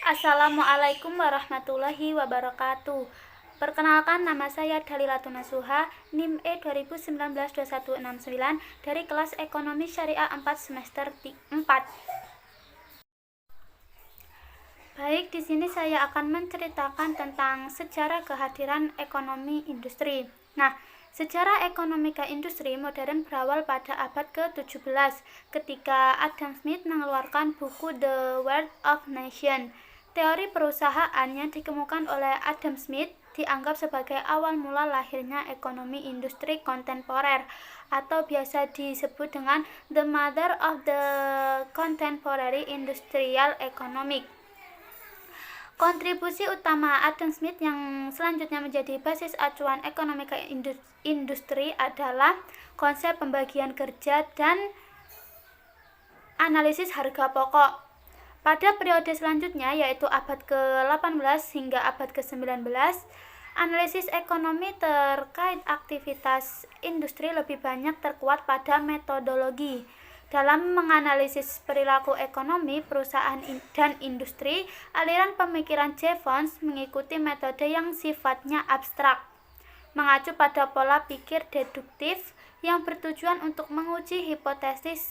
Assalamualaikum warahmatullahi wabarakatuh. Perkenalkan, nama saya Dalilatun Nasuha, NIM E 2019-2169 dari kelas Ekonomi Syariah 4 semester 4. Baik, di sini saya akan menceritakan tentang sejarah kehadiran ekonomi industri. Nah, sejarah ekonomika industri modern berawal pada abad ke-17 ketika Adam Smith mengeluarkan buku The Wealth of Nations. Teori perusahaan yang dikemukakan oleh Adam Smith dianggap sebagai awal mula lahirnya ekonomi industri kontemporer atau biasa disebut dengan the mother of the contemporary industrial economic. Kontribusi utama Adam Smith yang selanjutnya menjadi basis acuan ekonomika industri adalah konsep pembagian kerja dan analisis harga pokok. Pada periode selanjutnya, yaitu abad ke-18 hingga abad ke-19, analisis ekonomi terkait aktivitas industri lebih banyak terkuat pada metodologi. Dalam menganalisis perilaku ekonomi, perusahaan dan industri, aliran pemikiran Jevons mengikuti metode yang sifatnya abstrak, mengacu pada pola pikir deduktif yang bertujuan untuk menguji hipotesis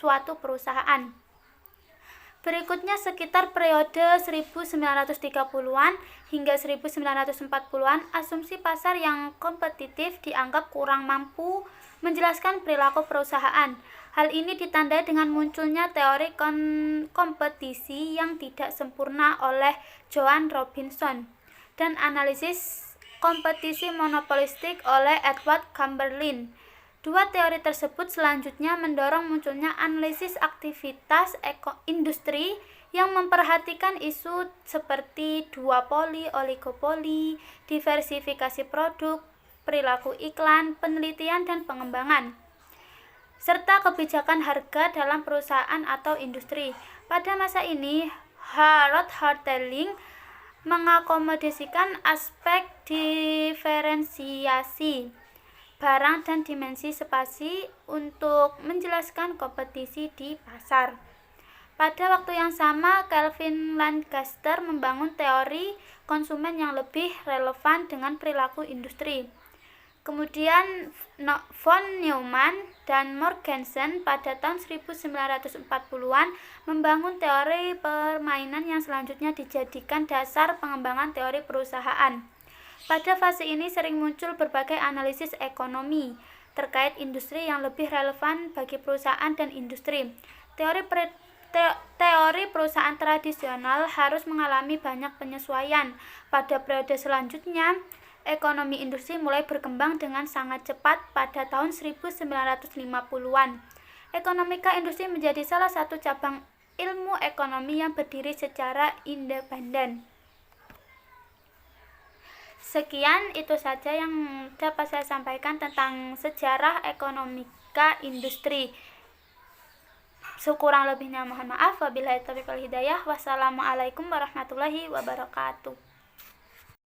suatu perusahaan. Berikutnya sekitar periode 1930-an hingga 1940-an, asumsi pasar yang kompetitif dianggap kurang mampu menjelaskan perilaku perusahaan. Hal ini ditandai dengan munculnya teori kompetisi yang tidak sempurna oleh Joan Robinson dan analisis kompetisi monopolistik oleh Edward Chamberlain. Dua teori tersebut selanjutnya mendorong munculnya analisis aktivitas industri yang memperhatikan isu seperti duopoli, oligopoli, diversifikasi produk, perilaku iklan, penelitian dan pengembangan, serta kebijakan harga dalam perusahaan atau industri. Pada masa ini, Harold Hartelling mengakomodasikan aspek diferensiasi barang dan dimensi spasi untuk menjelaskan kompetisi di pasar. Pada waktu yang sama, Kelvin Lancaster membangun teori konsumen yang lebih relevan dengan perilaku industri. Kemudian von Neumann dan Morgenstern pada tahun 1940-an membangun teori permainan yang selanjutnya dijadikan dasar pengembangan teori perusahaan. Pada fase ini sering muncul berbagai analisis ekonomi terkait industri yang lebih relevan bagi perusahaan dan industri. Teori perusahaan tradisional harus mengalami banyak penyesuaian. Pada periode selanjutnya, ekonomi industri mulai berkembang dengan sangat cepat pada tahun 1950-an. Ekonomika industri menjadi salah satu cabang ilmu ekonomi yang berdiri secara independen. Sekian, itu saja yang dapat saya sampaikan tentang sejarah ekonomika industri. Kurang lebihnya mohon maaf. Wabillahi taufiq wal hidayah. Wassalamualaikum warahmatullahi wabarakatuh.